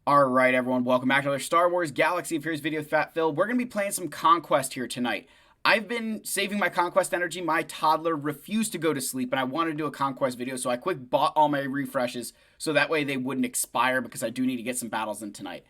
Alright everyone, welcome back to another Star Wars Galaxy of Heroes video with Fat Phil. We're going to be playing some Conquest here tonight. I've been saving my Conquest energy. My toddler refused to go to sleep and I wanted to do a Conquest video, so I quick bought all my refreshes so that way they wouldn't expire because I do need to get some battles in tonight.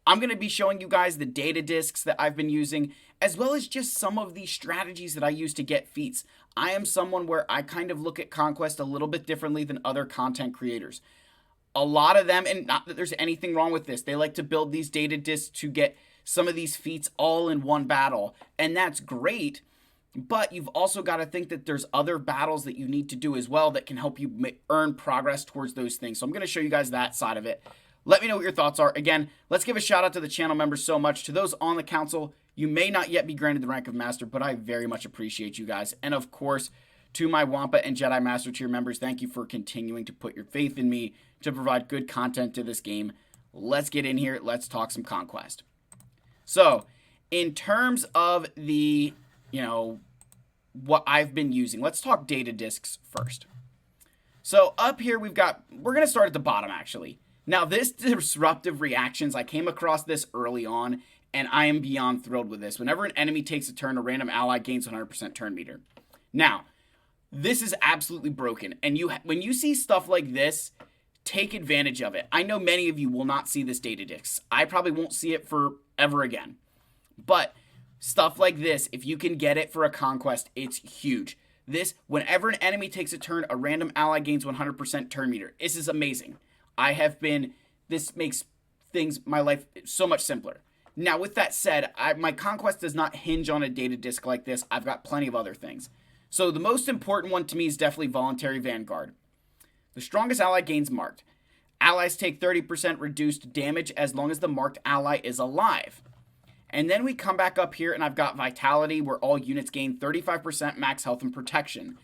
I'm going to be showing you guys the data discs that I've been using, as well as just some of the strategies that I use to get feats. I am someone where I kind of look at Conquest a little bit differently than other content creators. A lot of them, and not that there's anything wrong with this, they like to build these data discs to get some of these feats all in one battle, and that's great, but you've also got to think that there's other battles that you need to do as well that can help you earn progress towards those things. So I'm going to show you guys that side of it. Let me know what your thoughts are. Again, let's give a shout out to the channel members so much. To those on the council, you may not yet be granted the rank of master, but I very much appreciate you guys. And of course, to my Wampa and Jedi Master tier members, thank you for continuing to put your faith in me to provide good content to this game. Let's get in here. Let's talk some Conquest. So, in terms of the, what I've been using, let's talk data discs first. So, up here we're going to start at the bottom actually. Now, this disruptive reactions, I came across this early on, and I am beyond thrilled with this. Whenever an enemy takes a turn, a random ally gains 100% turn meter. Now, this is absolutely broken, and when you see stuff like this, take advantage of it. I know many of you will not see this data disc. I probably won't see it forever again. But stuff like this, if you can get it for a Conquest, it's huge. Whenever an enemy takes a turn, a random ally gains 100% turn meter. This is amazing. This makes my life so much simpler. Now, with that said, my Conquest does not hinge on a data disc like this. I've got plenty of other things. So the most important one to me is definitely Voluntary Vanguard. The strongest ally gains marked. Allies take 30% reduced damage as long as the marked ally is alive. And then we come back up here and I've got Vitality, where all units gain 35% max health and protection.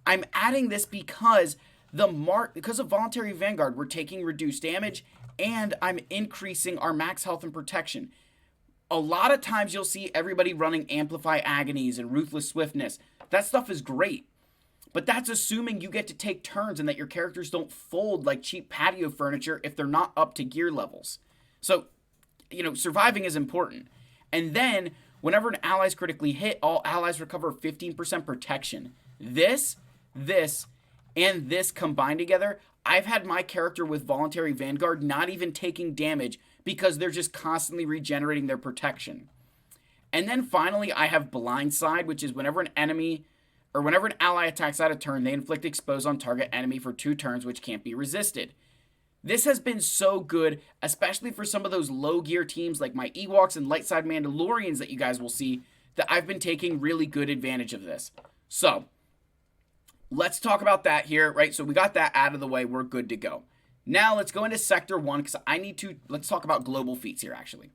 I'm adding this because of Voluntary Vanguard, we're taking reduced damage and I'm increasing our max health and protection. A lot of times you'll see everybody running Amplify Agonies and Ruthless Swiftness. That stuff is great. But that's assuming you get to take turns and that your characters don't fold like cheap patio furniture if they're not up to gear levels. So, surviving is important. And then, whenever an ally is critically hit, all allies recover 15% protection. This, and this combined together, I've had my character with Voluntary Vanguard not even taking damage because they're just constantly regenerating their protection. And then finally, I have Blindside, which is whenever an ally attacks out of turn, they inflict expose on target enemy for 2 turns, which can't be resisted. This has been so good, especially for some of those low gear teams like my Ewoks and light side Mandalorians that you guys will see, that I've been taking really good advantage of this. So, let's talk about that here, right? So we got that out of the way, we're good to go. Now let's go into Sector 1, because let's talk about global feats here actually.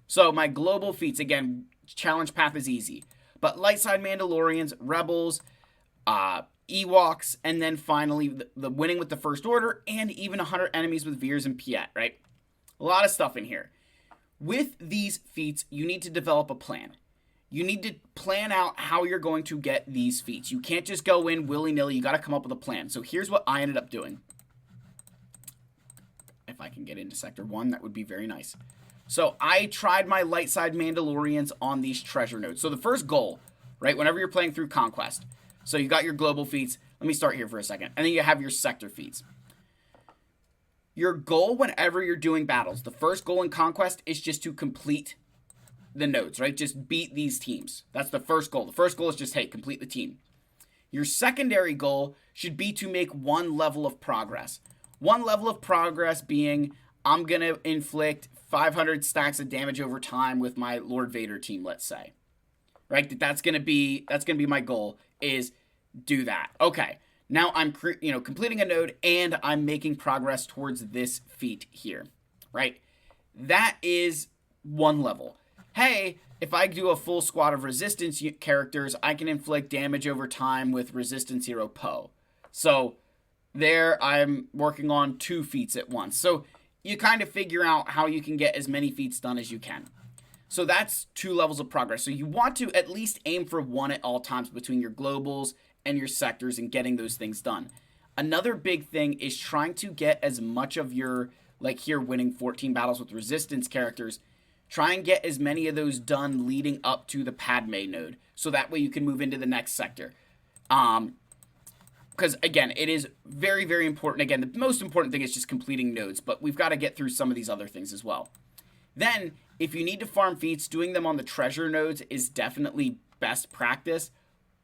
So my global feats, again, challenge path is easy. But light side Mandalorians, Rebels, Ewoks, and then finally the winning with the First Order, and even 100 enemies with Veers and Piet, right? A lot of stuff in here. With these feats, you need to develop a plan. You need to plan out how you're going to get these feats. You can't just go in willy-nilly. You got to come up with a plan. So here's what I ended up doing. If I can get into Sector 1, that would be very nice. So I tried my light side Mandalorians on these treasure nodes. So the first goal, right, whenever you're playing through Conquest, so you got your global feats. Let me start here for a second. And then you have your sector feats. Your goal whenever you're doing battles, the first goal in Conquest is just to complete the nodes, right? Just beat these teams. That's the first goal. The first goal is just, hey, complete the team. Your secondary goal should be to make 1 level of progress. 1 level of progress being, I'm going to inflict 500 stacks of damage over time with my Lord Vader team, let's say. Right? That's going to be my goal, is do that. Okay. Now I'm completing a node and I'm making progress towards this feat here. Right? That is 1 level. Hey, if I do a full squad of resistance characters, I can inflict damage over time with Resistance Hero Poe. So there I'm working on 2 feats at once. So you kind of figure out how you can get as many feats done as you can. So that's 2 levels of progress. So you want to at least aim for 1 at all times between your globals and your sectors and getting those things done. Another big thing is trying to get as much of your like here winning 14 battles with resistance characters, try and get as many of those done leading up to the Padme node, so that way you can move into the next sector. Because, again, it is very, very important. Again, the most important thing is just completing nodes, but we've got to get through some of these other things as well. Then, if you need to farm feats, doing them on the treasure nodes is definitely best practice,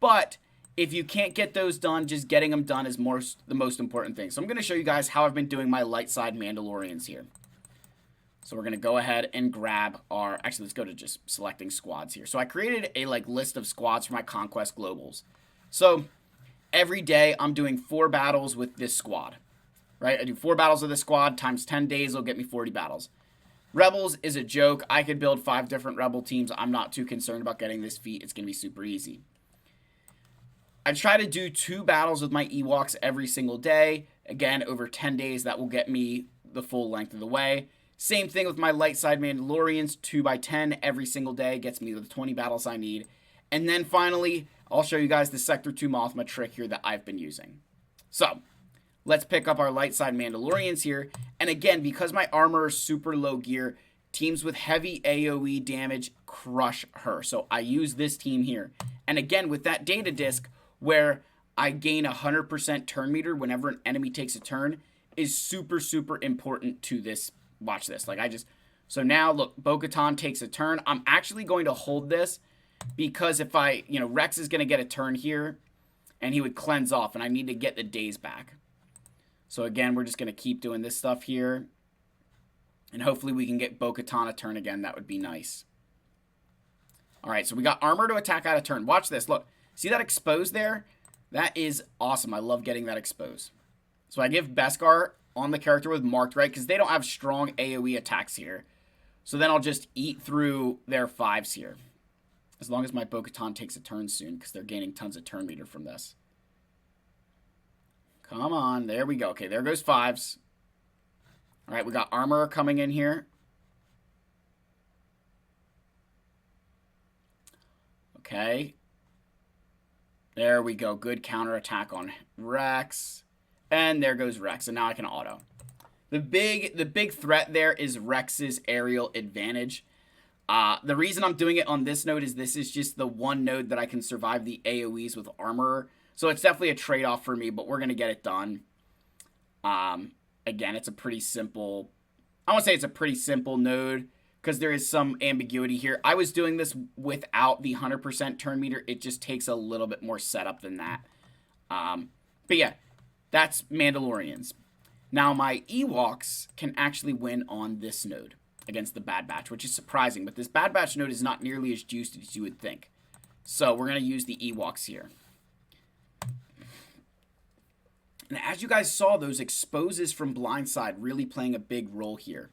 but if you can't get those done, just getting them done is the most important thing. So I'm going to show you guys how I've been doing my light side Mandalorians here. So we're going to go ahead and grab our... Actually, let's go to just selecting squads here. So I created a list of squads for my Conquest Globals. So every day I'm doing 4 battles with this squad. Right? I do 4 battles with this squad times 10 days will get me 40 battles. Rebels is a joke. I could build 5 different Rebel teams. I'm not too concerned about getting this feat. It's going to be super easy. I try to do 2 battles with my Ewoks every single day. Again, over 10 days, that will get me the full length of the way. Same thing with my light side Mandalorians, 2 by 10 every single day, gets me the 20 battles I need. And then finally, I'll show you guys the Sector 2 Mothma trick here that I've been using. So, let's pick up our light side Mandalorians here. And again, because my armor is super low gear, teams with heavy AoE damage crush her. So I use this team here. And again, with that data disc, where I gain 100% turn meter whenever an enemy takes a turn, is super, super important to this. Watch this. So now, look, Bo-Katan takes a turn. I'm actually going to hold this because if Rex is going to get a turn here, and he would cleanse off, and I need to get the days back. So again, we're just going to keep doing this stuff here. And hopefully we can get Bo-Katan a turn again. That would be nice. All right, so we got armor to attack out of turn. Watch this. Look. See that expose there? That is awesome. I love getting that expose. So I give Beskar on the character with marked, right? Because they don't have strong AoE attacks here. So then I'll just eat through their 5s here. As long as my Bo-Katan takes a turn soon, because they're gaining tons of turn meter from this. Come on. There we go. Okay, there goes 5s. All right, we got armor coming in here. Okay. There we go. Good counterattack on Rex. And there goes Rex. And now I can auto. The big threat there is Rex's aerial advantage. The reason I'm doing it on this node is this is just the one node that I can survive the AoEs with armor. So it's definitely a trade-off for me, but we're going to get it done. Again, it's a pretty simple... I won't say it's a pretty simple node, because there is some ambiguity here. I was doing this without the 100% turn meter. It just takes a little bit more setup than that. But yeah, that's Mandalorians. Now, my Ewoks can actually win on this node against the Bad Batch, which is surprising. But this Bad Batch node is not nearly as juiced as you would think. So we're going to use the Ewoks here. And as you guys saw, those exposes from Blindside really playing a big role here.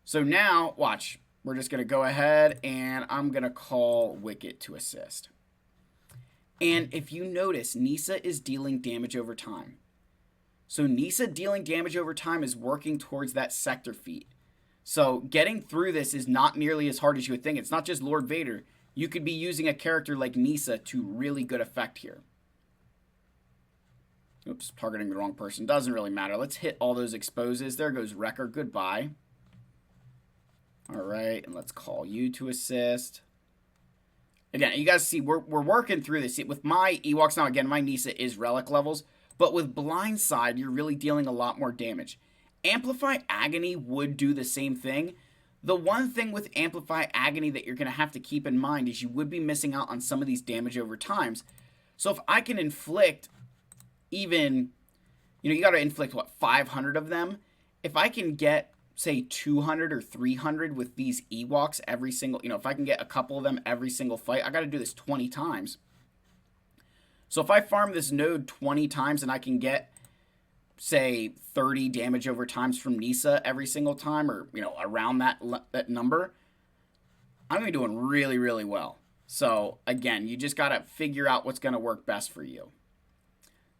So now, watch, we're just going to go ahead and I'm going to call Wicket to assist. And if you notice, Nisa is dealing damage over time. So Nisa dealing damage over time is working towards that sector feat. So getting through this is not nearly as hard as you would think. It's not just Lord Vader. You could be using a character like Nisa to really good effect here. Oops, targeting the wrong person. Doesn't really matter. Let's hit all those exposes. There goes Wrecker. Goodbye. All right, and let's call you to assist. Again, you guys see, we're working through this. See, with my Ewoks now, again, my Nisa is relic levels, but with Blindside, you're really dealing a lot more damage. Amplify Agony would do the same thing. The one thing with Amplify Agony that you're going to have to keep in mind is you would be missing out on some of these damage over times. So if I can inflict even, you got to inflict, what, 500 of them? If I can get, say, 200 or 300 with these Ewoks every single, if I can get a couple of them every single fight, I got to do this 20 times. So if I farm this node 20 times and I can get, say, 30 damage over times from Nisa every single time, or, around that number, I'm going to be doing really, really well. So, again, you just got to figure out what's going to work best for you.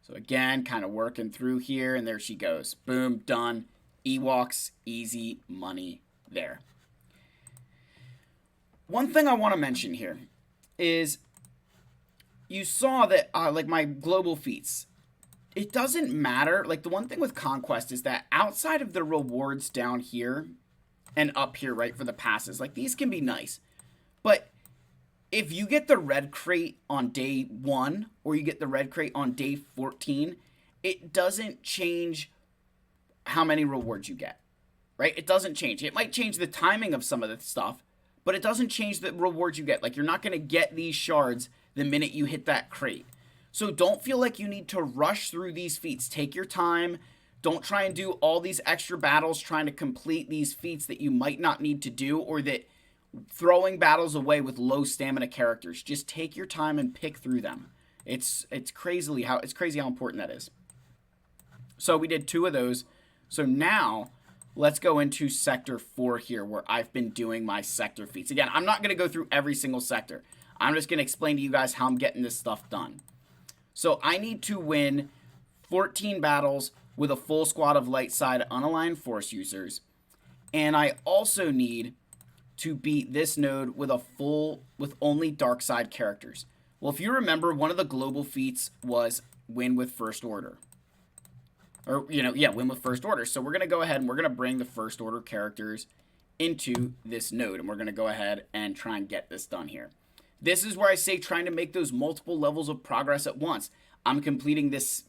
So, again, kind of working through here, and there she goes. Boom, done. Ewoks, easy money there. One thing I want to mention here is you saw that, like my global feats, it doesn't matter. Like, the one thing with Conquest is that outside of the rewards down here and up here, right, for the passes, like, these can be nice. But if you get the red crate on day 1 or you get the red crate on day 14, it doesn't change how many rewards you get, right? It doesn't change. It might change the timing of some of the stuff, but it doesn't change the rewards you get. Like, you're not going to get these shards the minute you hit that crate. So don't feel like you need to rush through these feats. Take your time. Don't try and do all these extra battles trying to complete these feats that you might not need to do, or that throwing battles away with low stamina characters. Just take your time and pick through them. It's crazy how important that is. So we did 2 of those. So now let's go into sector 4 here, where I've been doing my sector feats. Again, I'm not going to go through every single sector. I'm just going to explain to you guys how I'm getting this stuff done. So I need to win 14 battles with a full squad of light side unaligned force users. And I also need to beat this node with only dark side characters. Well, if you remember, one of the global feats was win with first order. Or, win with first order. So we're going to go ahead and we're going to bring the first order characters into this node. And we're going to go ahead and try and get this done here. This is where I say trying to make those multiple levels of progress at once. I'm completing this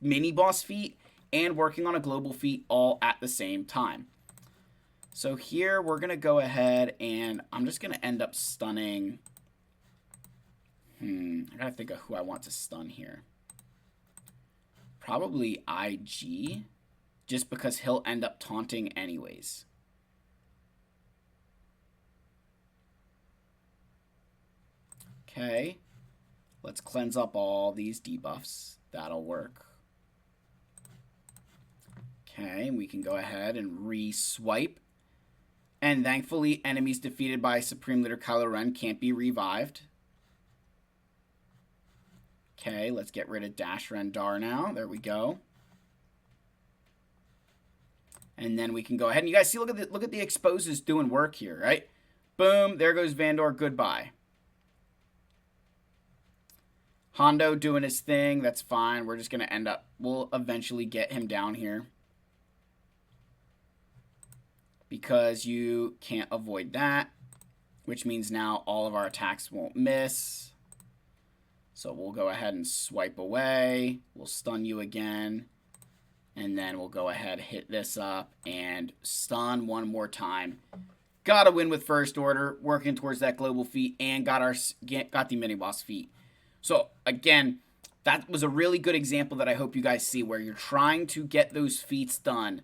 mini boss feat and working on a global feat all at the same time. So here we're going to go ahead and I'm just going to end up stunning. I got to think of who I want to stun here. Probably IG, just because he'll end up taunting anyways. Okay, let's cleanse up all these debuffs. That'll work. Okay, we can go ahead and re-swipe. And thankfully, enemies defeated by Supreme Leader Kylo Ren can't be revived. Okay, let's get rid of Dash Rendar now. There we go. And then we can go ahead and you guys see, look at the exposes doing work here, right? Boom, there goes Vandor, goodbye. Hondo doing his thing, that's fine. We're just going to we'll eventually get him down here. Because you can't avoid that, which means now all of our attacks won't miss. So we'll go ahead and swipe away. We'll stun you again. And then we'll go ahead, hit this up, and stun one more time. Gotta win with first order, working towards that global feat, and got the mini-boss feat. So, again, that was a really good example that I hope you guys see, where you're trying to get those feats done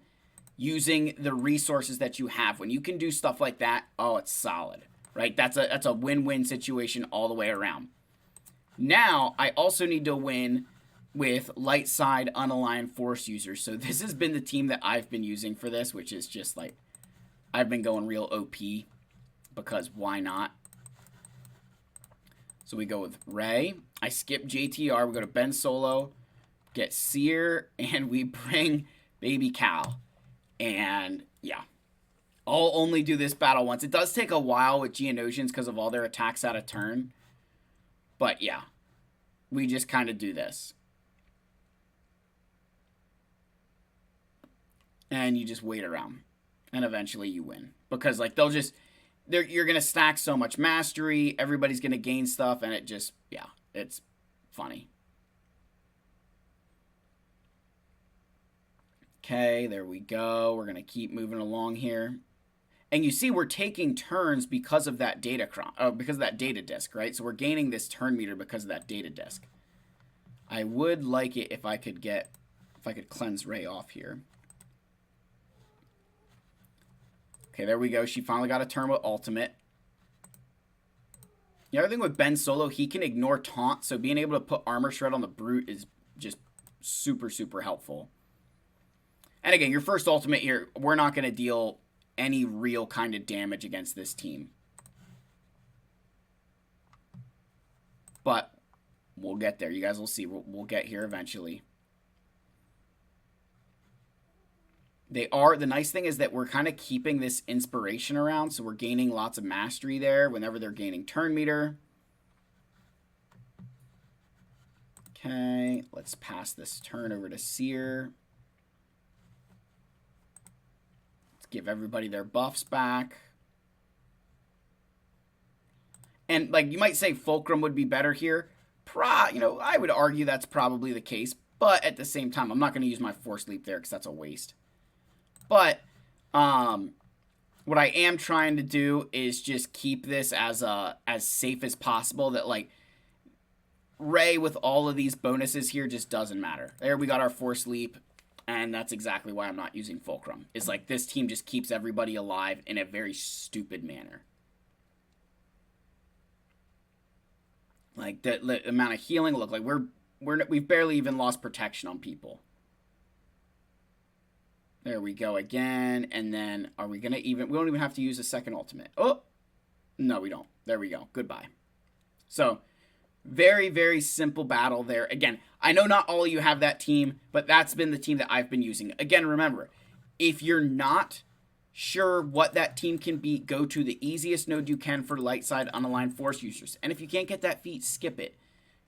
using the resources that you have. When you can do stuff like that, oh, it's solid, right? That's a win-win situation all the way around. Now, I also need to win with light side unaligned force users. So this has been the team that I've been using for this, which is just like, I've been going real OP because why not? So we go with Rey. I skip JTR. We go to Ben Solo, get Seer, and we bring Baby Cal. And yeah, I'll only do this battle once. It does take a while with Geonosians because of all their attacks out of turn. But yeah, we just kind of do this. And you just wait around. And eventually you win. Because like you're going to stack so much mastery. Everybody's going to gain stuff. And it just, yeah, it's funny. Okay, there we go. We're going to keep moving along here. And you see we're taking turns because of that data disk, right? So we're gaining this turn meter because of that data disk. I would like it if I could cleanse Rey off here. Okay, there we go. She finally got a turn with ultimate. The other thing with Ben Solo, he can ignore taunt, so being able to put armor shred on the brute is just super, super helpful. And again, your first ultimate here, we're not going to deal any real kind of damage against this team. But we'll get there. You guys will see. We'll get here eventually. The nice thing is that we're kind of keeping this inspiration around, so we're gaining lots of mastery there whenever they're gaining turn meter. Okay, let's pass this turn over to Seer. Let's give everybody their buffs back. And, like, you might say Fulcrum would be better here. I would argue that's probably the case. But at the same time, I'm not going to use my Force Leap there because that's a waste. But, what I am trying to do is just keep this as safe as possible. That, like, Rey with all of these bonuses here just doesn't matter. There we got our Force Leap. And that's exactly why I'm not using Fulcrum. It's like this team just keeps everybody alive in a very stupid manner. Like, the amount of healing, look, like we've barely even lost protection on people. There we go again. And then, are we going to we don't even have to use a second ultimate. Oh, no, we don't. There we go. Goodbye. So, very, very simple battle there. Again, I know not all of you have that team, but that's been the team that I've been using. Again, remember, if you're not sure what that team can beat, go to the easiest node you can for light side unaligned force users. And if you can't get that feat, skip it.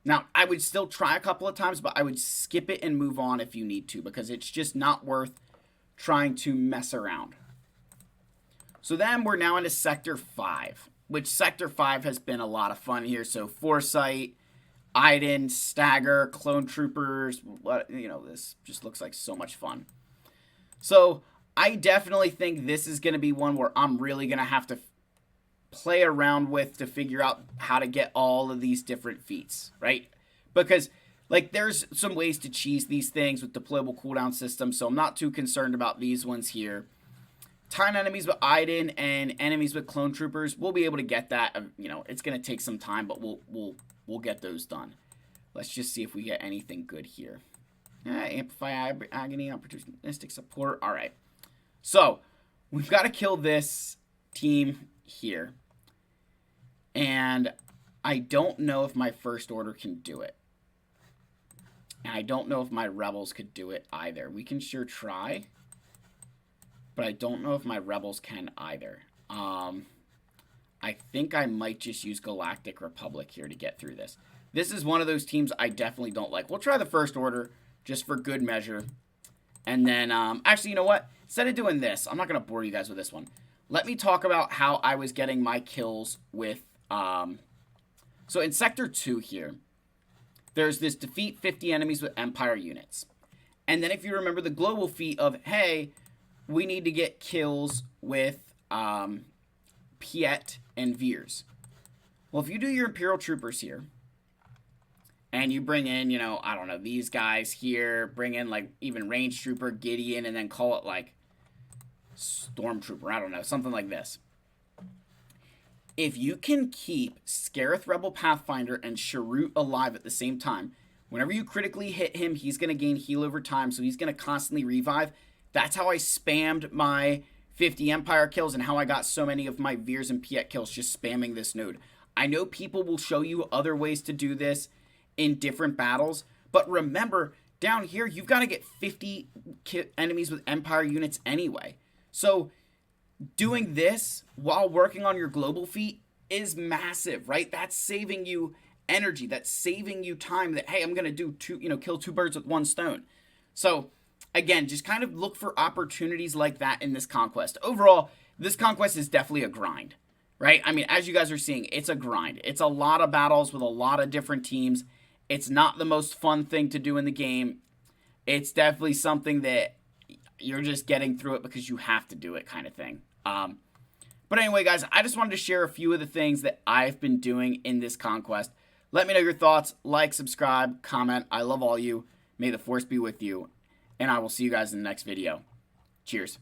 Now, I would still try a couple of times, but I would skip it and move on if you need to, because it's just not worth trying to mess around. So then we're now into Sector 5, which Sector 5 has been a lot of fun here. So Foresight, Iden, Stagger, Clone Troopers, this just looks like so much fun. So I definitely think this is going to be one where I'm really going to have to play around with to figure out how to get all of these different feats, right? Because, like, there's some ways to cheese these things with deployable cooldown systems, so I'm not too concerned about these ones here. Tying enemies with Iden and enemies with Clone Troopers, we'll be able to get that. It's going to take some time, but we'll get those done. Let's just see if we get anything good here. Amplify Agony, Opportunistic Support. All right. So, we've got to kill this team here. And I don't know if my First Order can do it. And I don't know if my Rebels could do it either. We can sure try. But I don't know if my Rebels can either. I think I might just use Galactic Republic here to get through this. This is one of those teams I definitely don't like. We'll try the First Order just for good measure. And then, actually, you know what? Instead of doing this, I'm not going to bore you guys with this one. Let me talk about how I was getting my kills with, so in Sector 2 here, there's this defeat 50 enemies with Empire units. And then if you remember the global feat of, hey, we need to get kills with, Piet and Veers. Well, if you do your Imperial Troopers here, and you bring in, I don't know, these guys here, bring in, like, even Range Trooper, Gideon, and then call it, like, Stormtrooper, I don't know, something like this. If you can keep Scarith Rebel Pathfinder and Sharut alive at the same time, whenever you critically hit him, he's going to gain heal over time, so he's going to constantly revive. That's how I spammed my 50 Empire kills and how I got so many of my Veers and Piet kills just spamming this node. I know people will show you other ways to do this in different battles, but remember, down here, you've got to get 50 enemies with Empire units anyway. So, doing this while working on your global feat is massive, right? That's saving you energy. That's saving you time that, hey, I'm going to kill two birds with one stone. So, again, just kind of look for opportunities like that in this Conquest. Overall, this Conquest is definitely a grind, right? I mean, as you guys are seeing, it's a grind. It's a lot of battles with a lot of different teams. It's not the most fun thing to do in the game. It's definitely something that you're just getting through it because you have to do it kind of thing. But anyway, guys, I just wanted to share a few of the things that I've been doing in this Conquest. Let me know your thoughts. Like, subscribe, comment. I love all you. May the Force be with you. And I will see you guys in the next video. Cheers.